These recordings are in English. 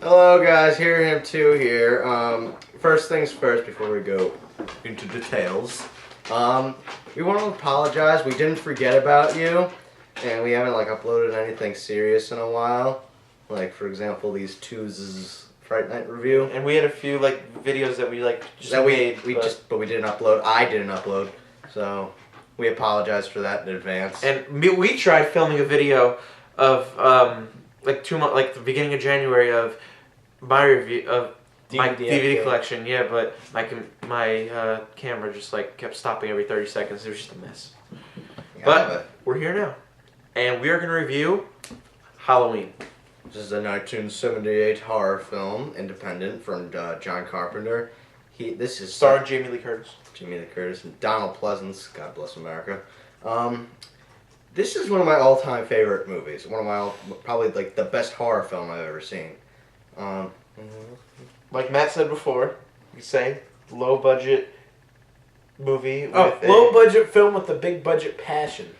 Hello guys, here him too here. First things first before we go into details. We want to apologize. We didn't forget about you, and we haven't uploaded anything serious in a while. Like for example, these Twos Fright Night review. And we had a few videos that we just that made, but we didn't upload. I didn't upload, so we apologize for that in advance. And we tried filming a video of 2 months, the beginning of January of my review of my DVD collection. Yeah, but my camera just kept stopping every 30 seconds. It was just a mess. Yeah, but we're here now, and we are gonna review Halloween. This is a 1978 horror film, independent, from John Carpenter. This is starring Jamie Lee Curtis. Jamie Lee Curtis and Donald Pleasance. God bless America. This is one of my all-time favorite movies. One of my probably the best horror film I've ever seen. Like Matt said before, we say low budget movie. Low budget film with a big budget passion.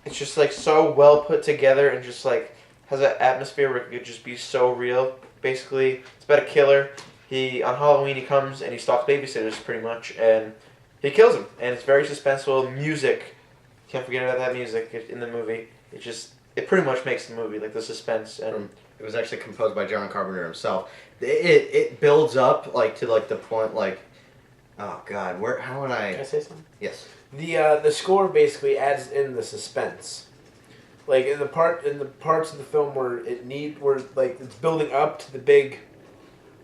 It's just so well put together and just has an atmosphere where it could just be so real. Basically, it's about a killer. On Halloween he comes and he stalks babysitters pretty much, and he kills them. And it's very suspenseful. Music, can't forget about that music in the movie. It pretty much makes the movie, the suspense. And it was actually composed by John Carpenter himself. It builds up to the point oh God, how would I? Can I say something? Yes. The score basically adds in the suspense. In the parts of the film where it's building up to the big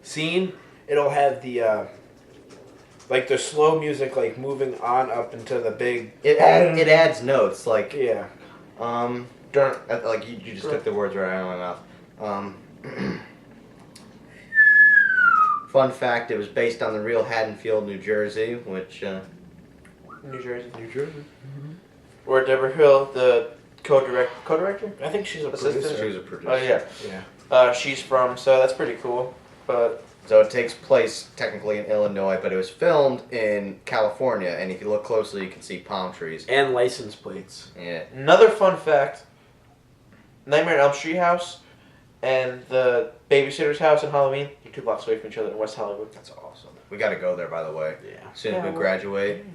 scene, it'll have the the slow music moving on up into the big. It adds notes yeah. You just took the words right out of my mouth. Fun fact: it was based on the real Haddonfield, New Jersey, which. New Jersey. Mm-hmm. Where Deborah Hill, the co-director? I think she's a Assistant? producer. She was a producer. Oh yeah. Yeah. She's from, so that's pretty cool. But so it takes place technically in Illinois, but it was filmed in California, and if you look closely, you can see palm trees. And license plates. Yeah. Another fun fact, Nightmare on Elm Street house and the babysitter's house in Halloween, you're 2 blocks away from each other in West Hollywood. That's awesome. We got to go there, by the way. Yeah. As soon as we graduate,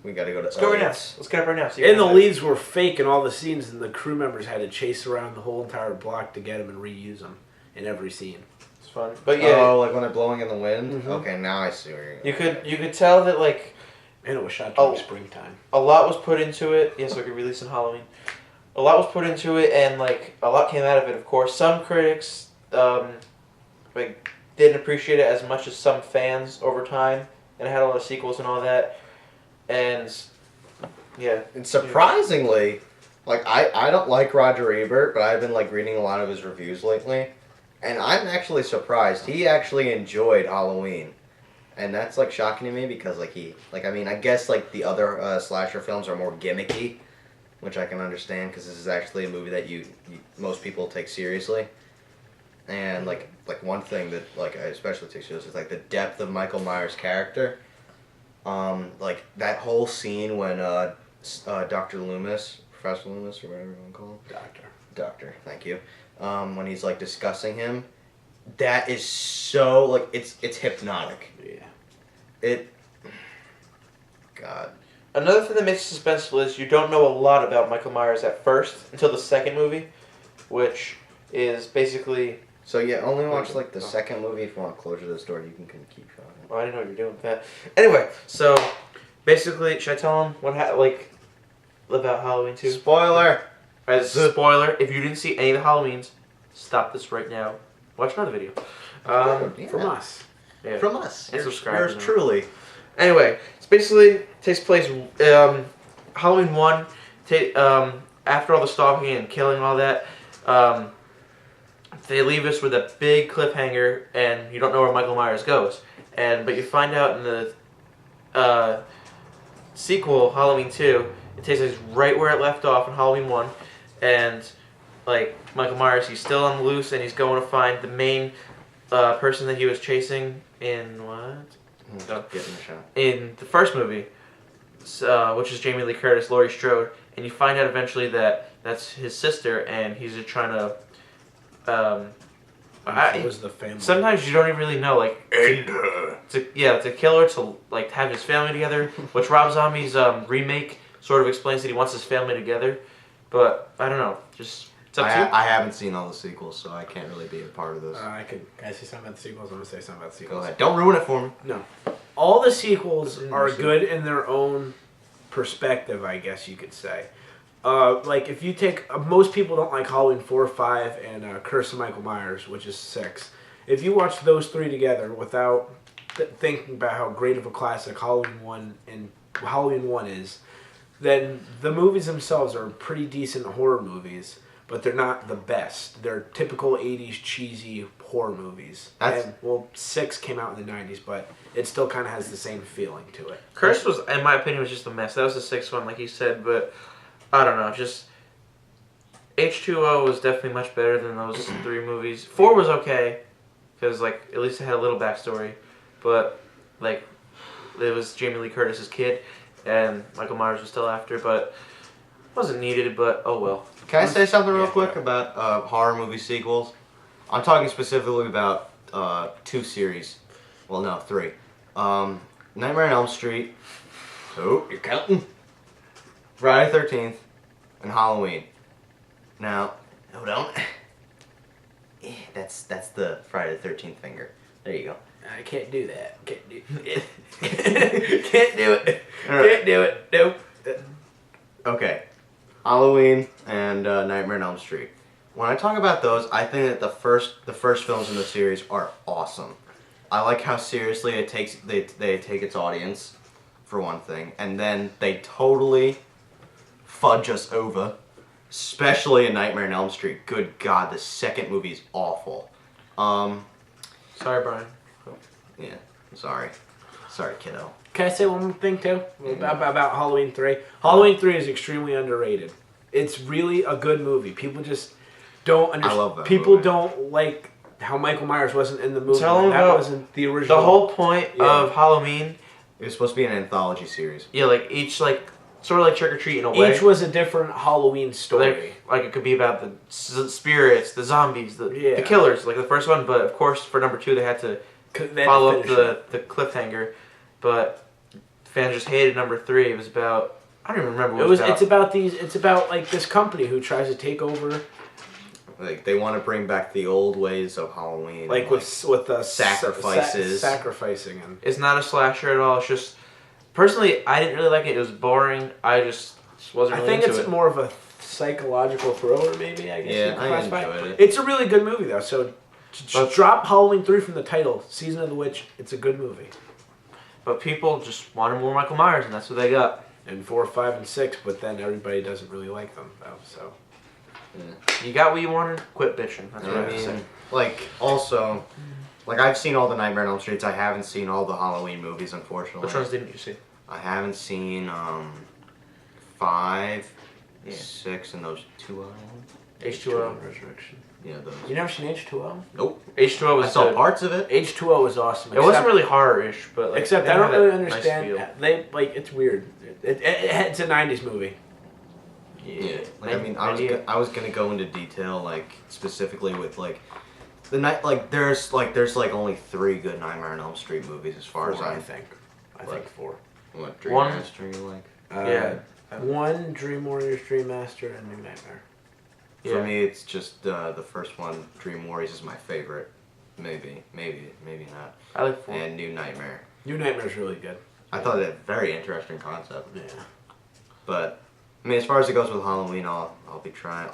we got to go to. Let's go right now. Let's get up right now. And the leads were fake in all the scenes, and the crew members had to chase around the whole entire block to get them and reuse them in every scene. It's fun, but yeah. Oh, when they're blowing in the wind. Mm-hmm. Okay, now I see where you're going. You could tell that And it was shot during springtime. a lot was put into it. Yeah, so it could release on Halloween. A lot was put into it, and a lot came out of it. Of course, some critics didn't appreciate it as much as some fans over time, and it had a lot of sequels and all that. And yeah, And surprisingly, I don't like Roger Ebert, but I've been reading a lot of his reviews lately, and I'm actually surprised. He actually enjoyed Halloween, and that's shocking to me because I guess the other slasher films are more gimmicky, which I can understand because this is actually a movie that most people take seriously. And one thing that I especially take seriously is the depth of Michael Myers' character. That whole scene when Dr. Loomis, Professor Loomis, or whatever you want to call him. Doctor, thank you. When he's discussing him, that is so it's hypnotic. Yeah. God. another thing that makes it suspenseful is you don't know a lot about Michael Myers at first until the second movie, which is basically. So yeah, only watch the second movie. If you want closure to the story, you can keep going. Oh, I didn't know what you were doing with that. Anyway, so basically, should I tell him about Halloween 2? Spoiler! As a spoiler, if you didn't see any of the Halloweens, stop this right now. Watch another video. From us. Yeah. From us. And subscribe. Yours truly. Anyway, it's basically takes place Halloween 1. After all the stalking and killing and all that, they leave us with a big cliffhanger, and you don't know where Michael Myers goes. But you find out in the sequel, Halloween 2, it takes us right where it left off in Halloween 1, and Michael Myers, he's still on the loose, and he's going to find the main person that he was chasing in what? Getting a shot. In the first movie, which is Jamie Lee Curtis, Laurie Strode, and you find out eventually that that's his sister, and he's just trying to It was the family. Sometimes you don't even really know, like, to kill or to like have his family together, which Rob Zombie's remake sort of explains that he wants his family together. But I don't know, just it's up to you. I haven't seen all the sequels, so I can't really be a part of this. Can I say something about the sequels? I'm gonna say something about the Go sequels. ahead. Don't ruin it for me. No, all the sequels It's are interesting. good in their own perspective, I guess you could say. Like if you take most people don't like Halloween 4, 5, and Curse of Michael Myers, which is 6. If you watch those 3 together without thinking about how great of a classic Halloween 1 is, then the movies themselves are pretty decent horror movies, but they're not the best. They're typical 80s cheesy horror movies. That's- And, well, 6 came out in the 90s, but it still kind of has the same feeling to it. Curse was, in my opinion, was just a mess. That was the 6th one, like you said, but I don't know, just H2O was definitely much better than those 3 movies. 4 was okay, because like at least it had a little backstory, but like it was Jamie Lee Curtis's kid, and Michael Myers was still after, but wasn't needed. But oh well. Can I say something real Yeah. quick about horror movie sequels? I'm talking specifically about 2 series. Well, no, 3. Nightmare on Elm Street. Oh, you're counting. Friday the 13th, and Halloween. Now, hold on. That's the Friday the 13th finger. There you go. I can't do that. Can't do it. Can't do it. Can't do it. Nope. Okay, Halloween and Nightmare on Elm Street. When I talk about those, I think that the first films in the series are awesome. I like how seriously they take its audience, for one thing, and then they totally fudge us over, especially in Nightmare on Elm Street. Good God, the second movie is awful. Sorry, Brian. Yeah, sorry, kiddo. Can I say one more thing too about Halloween 3? Halloween 3 is extremely underrated. It's really a good movie. People just don't understand. I love that People movie. don't like how Michael Myers wasn't in the movie. Tell 'em that about wasn't the original. The whole point Yeah. of Halloween, It was supposed to be an anthology series. yeah, like each like sort of like Trick or Treat in a way. Each was a different Halloween story. Like it could be about the spirits, the zombies, the killers, like the first one. But of course, for number 2, they had to follow up the cliffhanger. But fans just hated number 3. It was about, I don't even remember what it was about. It's about like this company who tries to take over, Like they want to bring back the old ways of Halloween. like with the sacrifices. sacrificing and. It's not a slasher at all. It's just, personally, I didn't really like it. It was boring. I just wasn't I really think into it's it. more of a psychological thriller, maybe. I guess Yeah, you could I classify enjoyed it. It's a really good movie though. So But- drop Halloween 3 from the title, Season of the Witch. It's a good movie. But people just wanted more Michael Myers, and that's what they got. And 4, 5, and 6, but then everybody doesn't really like them though. So You got what you wanted, quit bitching. That's what I I have to say. mean, like also, like I've seen all the Nightmare on Elm Streets. I haven't seen all the Halloween movies, unfortunately. Which ones didn't you see? I haven't seen 5, Yeah. 6, and those 2 other ones. H2O. Resurrection. Yeah, those. You never seen H2O? Nope. H2O I was saw good. parts of it. H2O is awesome. It wasn't really horror-ish, but like, Except they I don't had really that nice understand. feel. They like it's weird. It's a '90s movie. Yeah. Like I mean, I was gonna go into detail, like specifically with like the night. Like there's only 3 good Nightmare on Elm Street movies as far as 4, I I think. I What? think 4. What Dream One- Master you like? Yeah. 1 Dream Warriors, Dream Master, and New Nightmare. Yeah. For me, it's just the first one. Dream Warriors is my favorite. Maybe not. I like 4. And New Nightmare. New Nightmare's really good. I thought it a very interesting concept. Yeah. But I mean, as far as it goes with Halloween, I'll be trying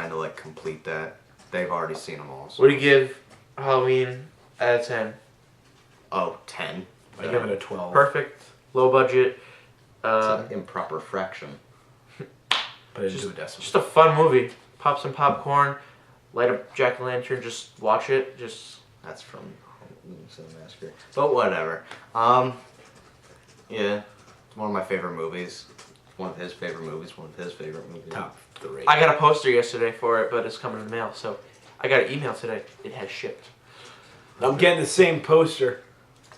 to like complete that. They've already seen them all. So. What do you give Halloween out of 10? Oh, 10. I give it a 12. Perfect, low budget. It's an improper fraction. Put it into a decimal. Just a fun movie. Pop some popcorn, light up jack-o'-lantern, just watch it. Just That's from Halloween Massacre. But whatever. Yeah, it's one of my favorite movies. One of his favorite movies. One of his favorite movies. Top 3. I got a poster yesterday for it, but it's coming in the mail. So I got an email today. It has shipped. I'm getting the same poster.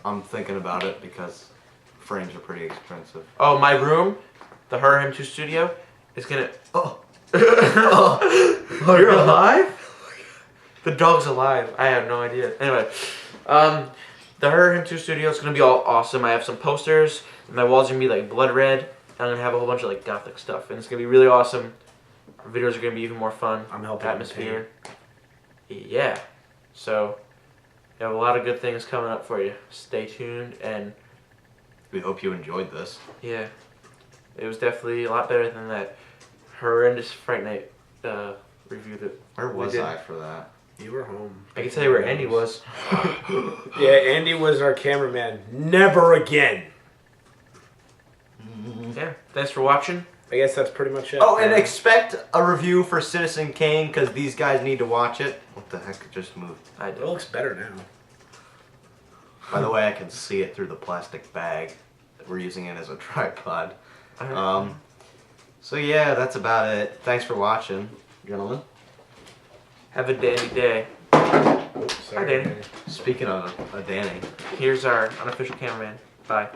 I'm thinking about it because frames are pretty expensive. Oh, my room, the Her Him 2 studio, is gonna. Oh. You're alive? The dog's alive. I have no idea. Anyway, the Her Him 2 studio is gonna be all awesome. I have some posters. And my walls are gonna be like blood red. I'm gonna have a whole bunch of like gothic stuff, and it's gonna be really awesome. Our videos are gonna be even more fun. I'm helping. Atmosphere. Yeah. So, we have a lot of good things coming up for you. Stay tuned, and We hope you enjoyed this. yeah, it was definitely a lot better than that horrendous Fright Night review that. Where we was did. I for that? You were home. I can tell you where Andy was. Yeah, Andy was our cameraman. Never again. Yeah. Thanks for watching. I guess that's pretty much it. Oh, and expect a review for Citizen Kane because these guys need to watch it. What the heck just moved? I It did. looks better now. By the way, I can see it through the plastic bag that we're using it as a tripod. Alright. So yeah, that's about it. Thanks for watching, gentlemen. Have a dandy day. Oh, sorry, Hi, Danny. Speaking of Danny. Here's our unofficial cameraman. Bye.